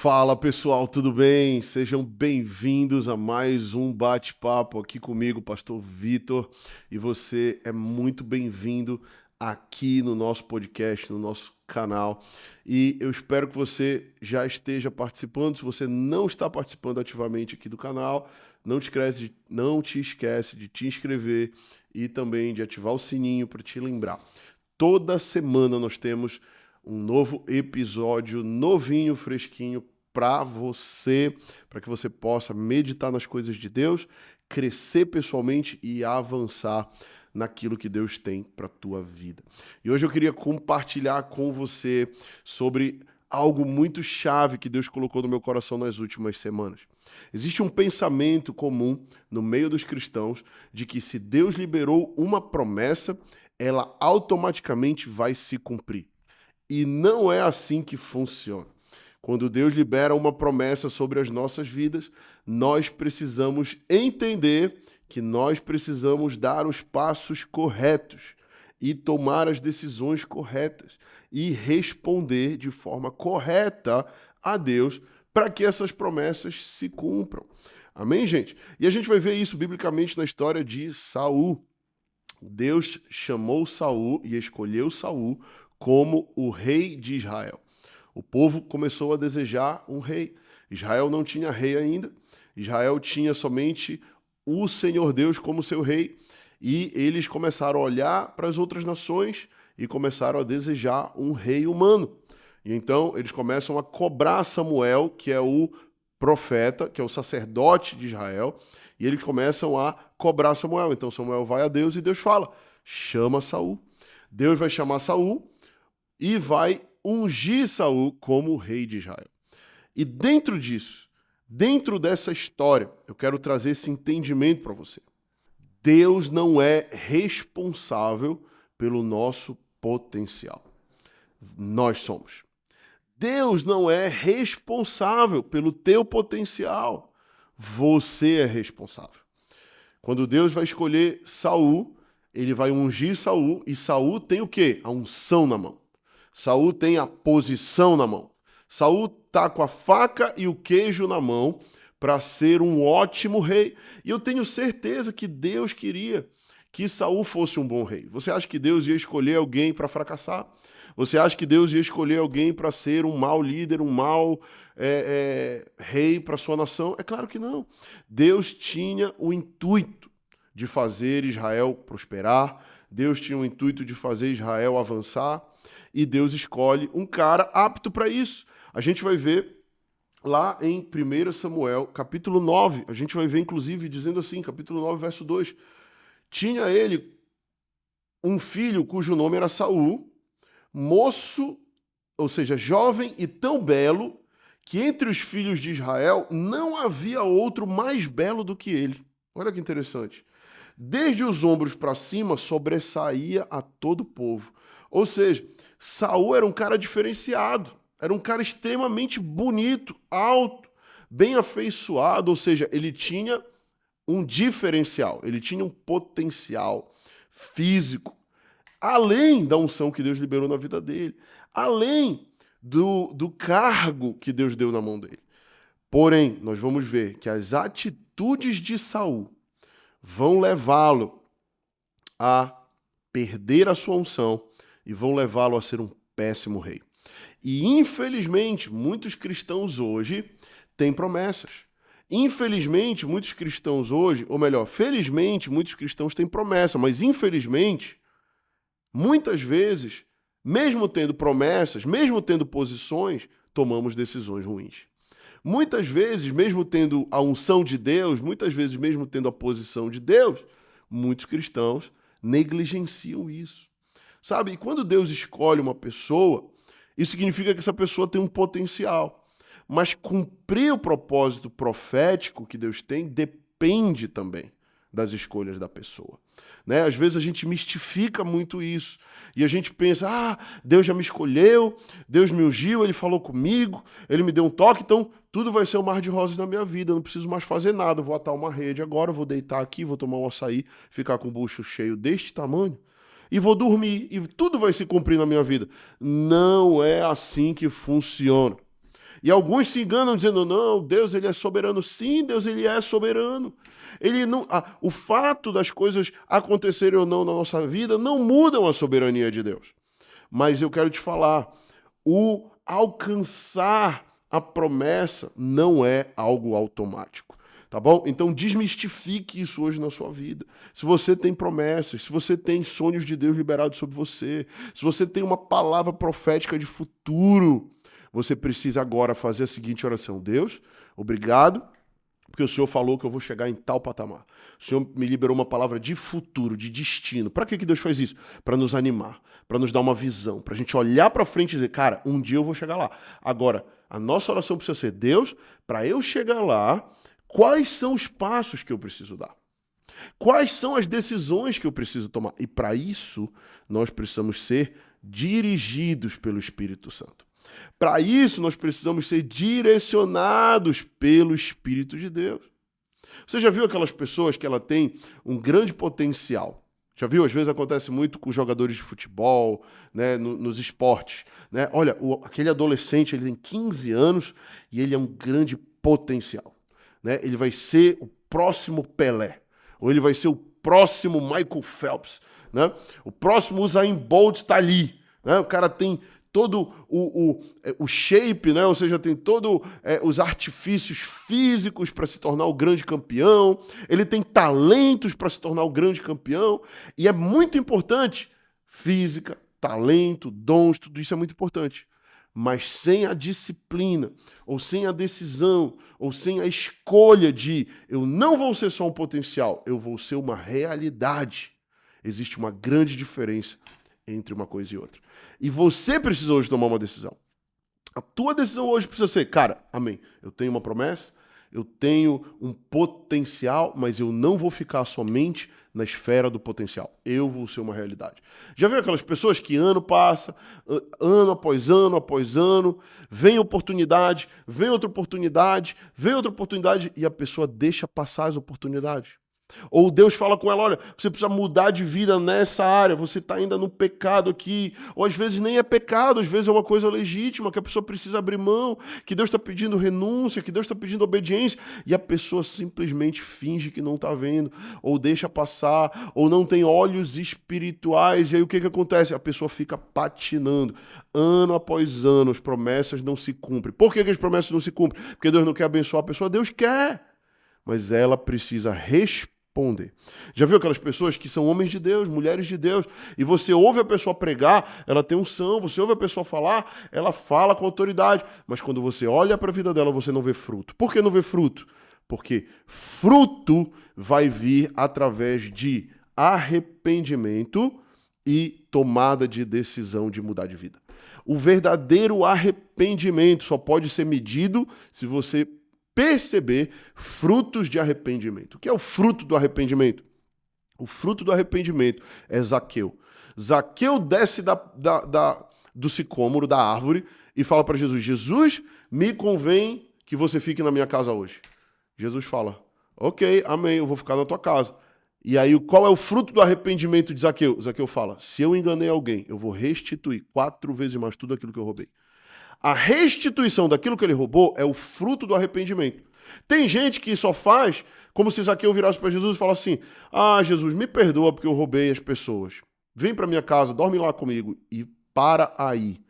Fala pessoal, tudo bem? Sejam bem-vindos a mais um bate-papo aqui comigo, Pastor Vitor. E você é muito bem-vindo aqui no nosso podcast, no nosso canal. E eu espero que você já esteja participando. Se você não está participando ativamente aqui do canal, não te esquece de te inscrever e também de ativar o sininho para te lembrar. Toda semana nós temos um novo episódio, novinho, fresquinho, para você, para que você possa meditar nas coisas de Deus, crescer pessoalmente e avançar naquilo que Deus tem para a tua vida. E hoje eu queria compartilhar com você sobre algo muito chave que Deus colocou no meu coração nas últimas semanas. Existe um pensamento comum no meio dos cristãos de que se Deus liberou uma promessa, ela automaticamente vai se cumprir. E não é assim que funciona. Quando Deus libera uma promessa sobre as nossas vidas, nós precisamos entender que nós precisamos dar os passos corretos e tomar as decisões corretas e responder de forma correta a Deus para que essas promessas se cumpram. Amém, gente? E a gente vai ver isso biblicamente na história de Saul. Deus chamou Saul e escolheu Saul como o rei de Israel. O povo começou a desejar um rei. Israel não tinha rei ainda. Israel tinha somente o Senhor Deus como seu rei. E eles começaram a olhar para as outras nações e começaram a desejar um rei humano. E então eles começam a cobrar Samuel, que é o profeta, que é o sacerdote de Israel, e eles começam a cobrar Samuel. Então Samuel vai a Deus e Deus fala: chama Saul. Deus vai chamar Saul e vai ungir Saul como rei de Israel. E dentro disso, dentro dessa história, eu quero trazer esse entendimento para você. Deus não é responsável pelo nosso potencial. Nós somos. Deus não é responsável pelo teu potencial. Você é responsável. Quando Deus vai escolher Saul, ele vai ungir Saul, e Saul tem o quê? A unção na mão. Saul tem a posição na mão. Saul está com a faca e o queijo na mão para ser um ótimo rei. E eu tenho certeza que Deus queria que Saul fosse um bom rei. Você acha que Deus ia escolher alguém para fracassar? Você acha que Deus ia escolher alguém para ser um mau líder, um mau rei para sua nação? É claro que não. Deus tinha o intuito de fazer Israel prosperar. Deus tinha o intuito de fazer Israel avançar. E Deus escolhe um cara apto para isso. A gente vai ver lá em 1 Samuel, capítulo 9, a gente vai ver inclusive dizendo assim, capítulo 9, verso 2, tinha ele um filho cujo nome era Saul, moço, ou seja, jovem e tão belo, que entre os filhos de Israel não havia outro mais belo do que ele. Olha que interessante. Desde os ombros para cima sobressaía a todo o povo. Ou seja, Saul era um cara diferenciado, era um cara extremamente bonito, alto, bem afeiçoado, ou seja, ele tinha um diferencial, ele tinha um potencial físico, além da unção que Deus liberou na vida dele, além do cargo que Deus deu na mão dele. Porém, nós vamos ver que as atitudes de Saul vão levá-lo a perder a sua unção e vão levá-lo a ser um péssimo rei. E, infelizmente, muitos cristãos hoje têm promessas. Infelizmente, muitos cristãos hoje, ou melhor, felizmente, muitos cristãos têm promessa, mas infelizmente, muitas vezes, mesmo tendo promessas, mesmo tendo posições, tomamos decisões ruins. Muitas vezes, mesmo tendo a unção de Deus, muitas vezes, mesmo tendo a posição de Deus, muitos cristãos negligenciam isso. Sabe? E quando Deus escolhe uma pessoa, isso significa que essa pessoa tem um potencial. Mas cumprir o propósito profético que Deus tem depende também das escolhas da pessoa. Né? Às vezes a gente mistifica muito isso e a gente pensa, Deus já me escolheu, Deus me ungiu, Ele falou comigo, Ele me deu um toque, então tudo vai ser um mar de rosas na minha vida, eu não preciso mais fazer nada, eu vou atar uma rede agora, eu vou deitar aqui, vou tomar um açaí, ficar com o bucho cheio deste tamanho e vou dormir e tudo vai se cumprir na minha vida. Não é assim que funciona. E alguns se enganam dizendo, não, Deus ele é soberano. Sim, Deus ele é soberano. Ele não, o fato das coisas acontecerem ou não na nossa vida não mudam a soberania de Deus. Mas eu quero te falar, o alcançar a promessa não é algo automático. Tá bom? Então desmistifique isso hoje na sua vida. Se você tem promessas, se você tem sonhos de Deus liberados sobre você, se você tem uma palavra profética de futuro, você precisa agora fazer a seguinte oração. Deus, obrigado, porque o Senhor falou que eu vou chegar em tal patamar. O Senhor me liberou uma palavra de futuro, de destino. Para que Deus faz isso? Para nos animar, para nos dar uma visão, para a gente olhar para frente e dizer, cara, um dia eu vou chegar lá. Agora, a nossa oração precisa ser, Deus, para eu chegar lá, quais são os passos que eu preciso dar? Quais são as decisões que eu preciso tomar? E para isso, nós precisamos ser dirigidos pelo Espírito Santo. Para isso, nós precisamos ser direcionados pelo Espírito de Deus. Você já viu aquelas pessoas que ela tem um grande potencial? Já viu? Às vezes acontece muito com jogadores de futebol, né, nos esportes. Né? Olha, aquele adolescente ele tem 15 anos e ele é um grande potencial. Né? Ele vai ser o próximo Pelé, ou ele vai ser o próximo Michael Phelps, né? O próximo Usain Bolt está ali, né? O cara tem todo o shape, né? Ou seja, tem todos os artifícios físicos para se tornar o grande campeão, ele tem talentos para se tornar o grande campeão, e é muito importante, física, talento, dons, tudo isso é muito importante. Mas sem a disciplina, ou sem a decisão, ou sem a escolha de eu não vou ser só um potencial, eu vou ser uma realidade. Existe uma grande diferença entre uma coisa e outra. E você precisa hoje tomar uma decisão. A tua decisão hoje precisa ser, cara, amém, eu tenho uma promessa, eu tenho um potencial, mas eu não vou ficar somente na esfera do potencial. Eu vou ser uma realidade. Já viu aquelas pessoas que ano passa, ano após ano, vem oportunidade, vem outra oportunidade, e a pessoa deixa passar as oportunidades. Ou Deus fala com ela, olha, você precisa mudar de vida nessa área, você está ainda no pecado aqui. Ou às vezes nem é pecado, às vezes é uma coisa legítima, que a pessoa precisa abrir mão, que Deus está pedindo renúncia, que Deus está pedindo obediência, e a pessoa simplesmente finge que não está vendo, ou deixa passar, ou não tem olhos espirituais, e aí o que acontece? A pessoa fica patinando. Ano após ano, as promessas não se cumprem. Por que as promessas não se cumprem? Porque Deus não quer abençoar a pessoa, Deus quer, mas ela precisa responder. Já viu aquelas pessoas que são homens de Deus, mulheres de Deus, e você ouve a pessoa pregar, ela tem unção, você ouve a pessoa falar, ela fala com autoridade, mas quando você olha para a vida dela, você não vê fruto. Por que não vê fruto? Porque fruto vai vir através de arrependimento e tomada de decisão de mudar de vida. O verdadeiro arrependimento só pode ser medido se você perceber frutos de arrependimento. O que é o fruto do arrependimento? O fruto do arrependimento é Zaqueu. Zaqueu desce do sicômoro, da árvore, e fala para Jesus, Jesus, me convém que você fique na minha casa hoje. Jesus fala, ok, amém, eu vou ficar na tua casa. E aí, qual é o fruto do arrependimento de Zaqueu? Zaqueu fala, se eu enganei alguém, eu vou restituir 4 vezes mais tudo aquilo que eu roubei. A restituição daquilo que ele roubou é o fruto do arrependimento. Tem gente que só faz como se Zaqueu virasse para Jesus e falasse assim, Jesus, me perdoa porque eu roubei as pessoas. Vem para minha casa, dorme lá comigo e para aí.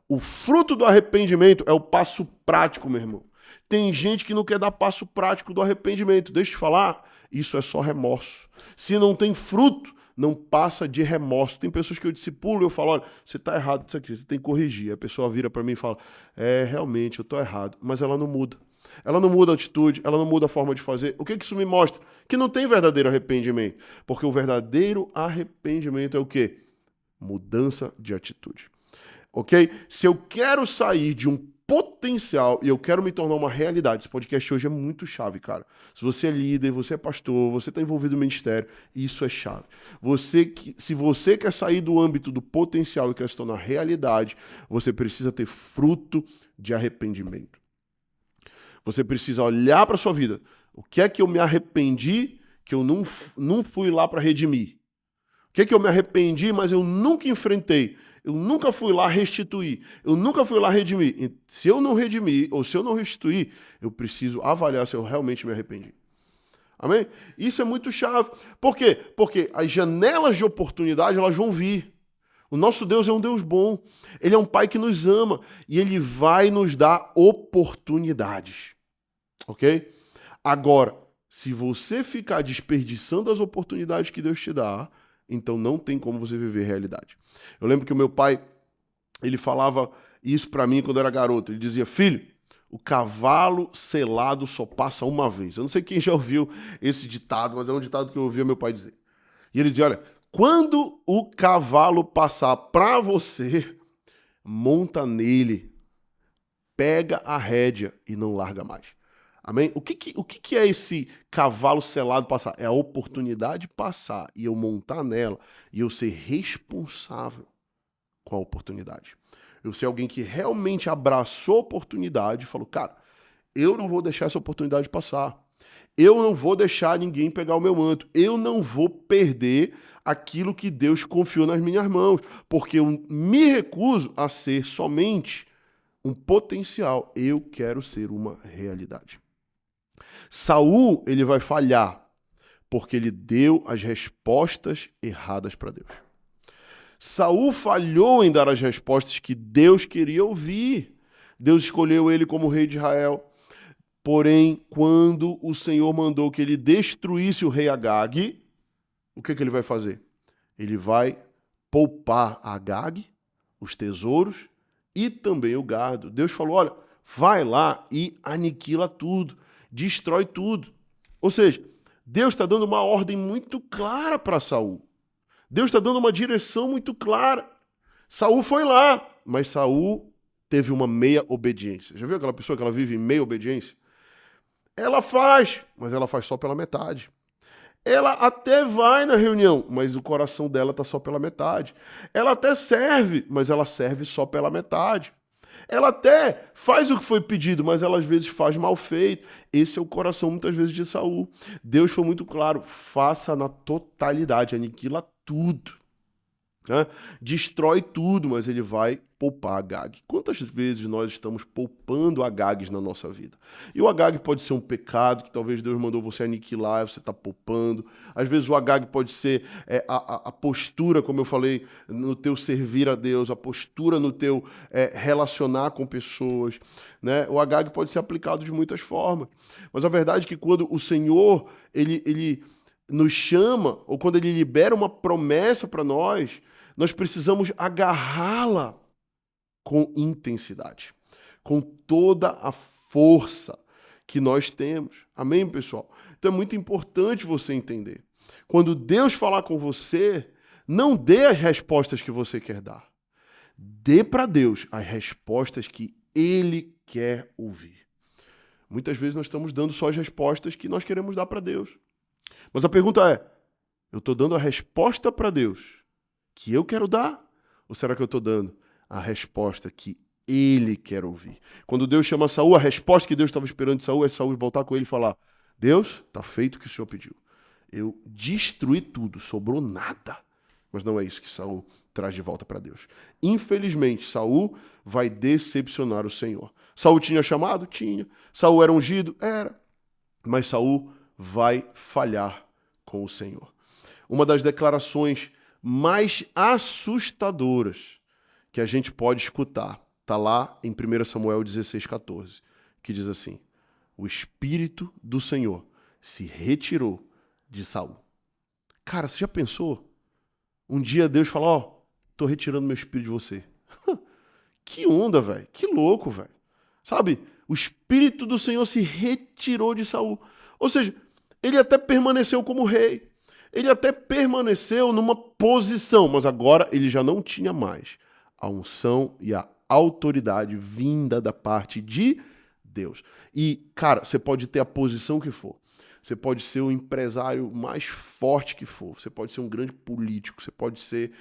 O fruto do arrependimento é o passo prático, meu irmão. Tem gente que não quer dar passo prático do arrependimento. Deixa eu te falar, isso é só remorso. Se não tem fruto, não passa de remorso. Tem pessoas que eu discipulo e eu falo, olha, você está errado isso aqui, você tem que corrigir. A pessoa vira para mim e fala, realmente, eu estou errado. Mas ela não muda. Ela não muda a atitude, ela não muda a forma de fazer. O que isso me mostra? Que não tem verdadeiro arrependimento. Porque o verdadeiro arrependimento é o quê? Mudança de atitude. Ok? Se eu quero sair de um potencial e eu quero me tornar uma realidade, esse podcast hoje é muito chave, cara. Se você é líder, você é pastor, você está envolvido no ministério, isso é chave. Se você quer sair do âmbito do potencial e quer se tornar realidade, você precisa ter fruto de arrependimento. Você precisa olhar para a sua vida. O que é que eu me arrependi que eu não fui lá para redimir? O que é que eu me arrependi, mas eu nunca enfrentei? Eu nunca fui lá restituir. Eu nunca fui lá redimir. E se eu não redimir, ou se eu não restituir, eu preciso avaliar se eu realmente me arrependi. Amém? Isso é muito chave. Por quê? Porque as janelas de oportunidade, elas vão vir. O nosso Deus é um Deus bom. Ele é um Pai que nos ama. E Ele vai nos dar oportunidades. Ok? Agora, se você ficar desperdiçando as oportunidades que Deus te dá, então não tem como você viver a realidade. Eu lembro que o meu pai, ele falava isso pra mim quando eu era garoto. Ele dizia, filho, o cavalo selado só passa uma vez. Eu não sei quem já ouviu esse ditado, mas é um ditado que eu ouvia meu pai dizer. E ele dizia, olha, quando o cavalo passar pra você, monta nele, pega a rédea e não larga mais. Amém? O que é esse cavalo selado passar? É a oportunidade de passar e eu montar nela e eu ser responsável com a oportunidade. Eu ser alguém que realmente abraçou a oportunidade e falou, cara, eu não vou deixar essa oportunidade passar. Eu não vou deixar ninguém pegar o meu manto. Eu não vou perder aquilo que Deus confiou nas minhas mãos, porque eu me recuso a ser somente um potencial. Eu quero ser uma realidade. Saul, ele vai falhar, porque ele deu as respostas erradas para Deus. Saul falhou em dar as respostas que Deus queria ouvir. Deus escolheu ele como rei de Israel. Porém, quando o Senhor mandou que ele destruísse o rei Agag, o que ele vai fazer? Ele vai poupar Agag, os tesouros e também o gado. Deus falou, olha, vai lá e aniquila tudo. Destrói tudo. Ou seja, Deus está dando uma ordem muito clara para Saul. Deus está dando uma direção muito clara. Saul foi lá, mas Saul teve uma meia obediência. Já viu aquela pessoa que ela vive em meia obediência? Ela faz, mas ela faz só pela metade. Ela até vai na reunião, mas o coração dela está só pela metade. Ela até serve, mas ela serve só pela metade. Ela até faz o que foi pedido, mas ela às vezes faz mal feito. Esse é o coração muitas vezes de Saul. Deus foi muito claro, faça na totalidade, aniquila tudo. Né? Destrói tudo, mas ele vai poupar Agag. Quantas vezes nós estamos poupando Agags na nossa vida? E o Agag pode ser um pecado que talvez Deus mandou você aniquilar, você está poupando. Às vezes o Agag pode ser a postura, como eu falei, no teu servir a Deus, a postura no teu relacionar com pessoas. Né? O Agag pode ser aplicado de muitas formas. Mas a verdade é que quando o Senhor ele nos chama, ou quando ele libera uma promessa para nós precisamos agarrá-la com intensidade, com toda a força que nós temos. Amém, pessoal? Então é muito importante você entender. Quando Deus falar com você, não dê as respostas que você quer dar. Dê para Deus as respostas que Ele quer ouvir. Muitas vezes nós estamos dando só as respostas que nós queremos dar para Deus. Mas a pergunta é, eu estou dando a resposta para Deus que eu quero dar? Ou será que eu estou dando a resposta que ele quer ouvir? Quando Deus chama Saul, a resposta que Deus estava esperando de Saul é Saul voltar com ele e falar, Deus, está feito o que o Senhor pediu. Eu destruí tudo, sobrou nada. Mas não é isso que Saul traz de volta para Deus. Infelizmente, Saul vai decepcionar o Senhor. Saul tinha chamado? Tinha. Saul era ungido? Era. Mas Saul vai falhar com o Senhor. Uma das declarações mais assustadoras que a gente pode escutar está lá em 1 Samuel 16,14, que diz assim, o Espírito do Senhor se retirou de Saul. Cara, você já pensou? Um dia Deus fala, ó, tô retirando meu espírito de você. Que onda, velho. Que louco, velho. Sabe? O Espírito do Senhor se retirou de Saul. Ou seja, ele até permaneceu como rei. Ele até permaneceu numa posição, mas agora ele já não tinha mais a unção e a autoridade vinda da parte de Deus. E, cara, você pode ter a posição que for. Você pode ser o empresário mais forte que for. Você pode ser um grande político. Você pode ser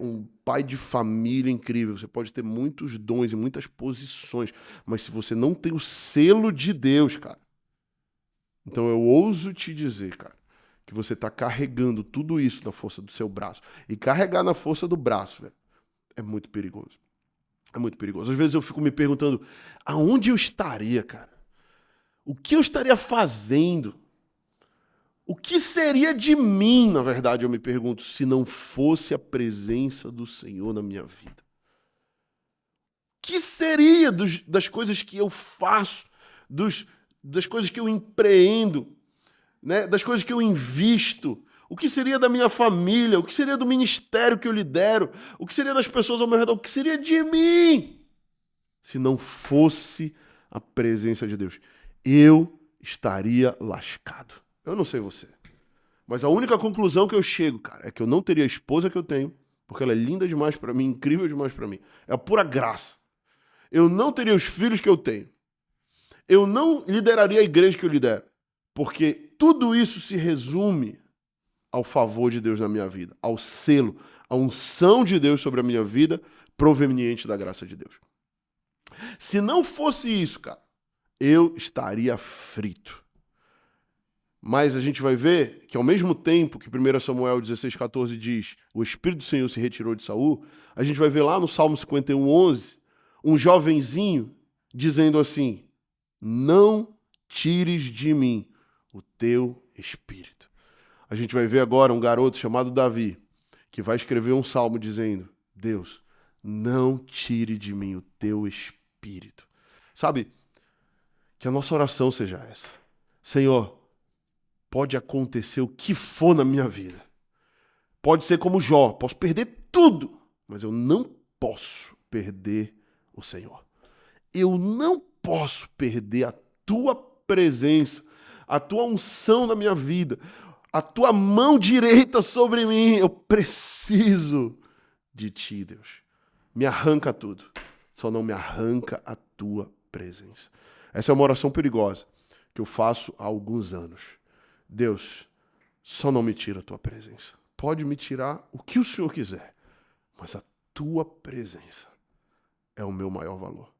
um pai de família incrível. Você pode ter muitos dons e muitas posições. Mas se você não tem o selo de Deus, cara, então eu ouso te dizer, cara, que você está carregando tudo isso na força do seu braço. E carregar na força do braço, velho, é muito perigoso. É muito perigoso. Às vezes eu fico me perguntando, aonde eu estaria, cara? O que eu estaria fazendo? O que seria de mim, na verdade, eu me pergunto, se não fosse a presença do Senhor na minha vida? O que seria das coisas que eu faço, das coisas que eu empreendo, né? Das coisas que eu invisto? O que seria da minha família? O que seria do ministério que eu lidero? O que seria das pessoas ao meu redor? O que seria de mim se não fosse a presença de Deus? Eu estaria lascado. Eu não sei você, mas a única conclusão que eu chego, cara, é que eu não teria a esposa que eu tenho, porque ela é linda demais pra mim, incrível demais pra mim. É a pura graça. Eu não teria os filhos que eu tenho. Eu não lideraria a igreja que eu lidero, porque tudo isso se resume ao favor de Deus na minha vida, ao selo, à unção de Deus sobre a minha vida, proveniente da graça de Deus. Se não fosse isso, cara, eu estaria frito. Mas a gente vai ver que ao mesmo tempo que 1 Samuel 16,14 diz o Espírito do Senhor se retirou de Saul, a gente vai ver lá no Salmo 51,11, um jovenzinho dizendo assim, não tires de mim o teu Espírito. A gente vai ver agora um garoto chamado Davi, que vai escrever um salmo dizendo, Deus, não tire de mim o teu Espírito. Sabe, que a nossa oração seja essa. Senhor, pode acontecer o que for na minha vida. Pode ser como Jó, posso perder tudo, mas eu não posso perder o Senhor. Eu não posso perder a tua presença, a tua unção na minha vida, a tua mão direita sobre mim. Eu preciso de ti, Deus. Me arranca tudo, só não me arranca a tua presença. Essa é uma oração perigosa que eu faço há alguns anos. Deus, só não me tira a tua presença. Pode me tirar o que o Senhor quiser, mas a tua presença é o meu maior valor.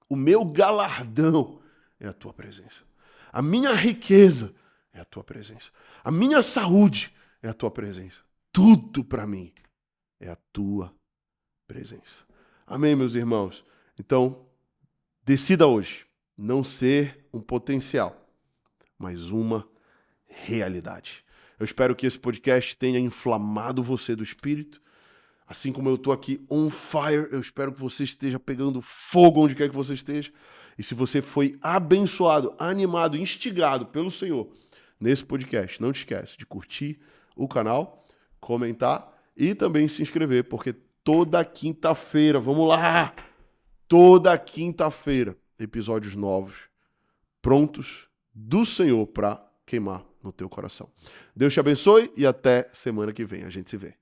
O meu galardão é a tua presença. A minha riqueza é a tua presença. A minha saúde é a tua presença. Tudo para mim é a tua presença. Amém, meus irmãos? Então, decida hoje não ser um potencial, mas uma realidade. Eu espero que esse podcast tenha inflamado você do espírito. Assim como eu estou aqui on fire, eu espero que você esteja pegando fogo onde quer que você esteja. E se você foi abençoado, animado, instigado pelo Senhor nesse podcast, não te esquece de curtir o canal, comentar e também se inscrever, porque toda quinta-feira, vamos lá! Toda quinta-feira, episódios novos, prontos do Senhor para queimar no teu coração. Deus te abençoe e até semana que vem. A gente se vê.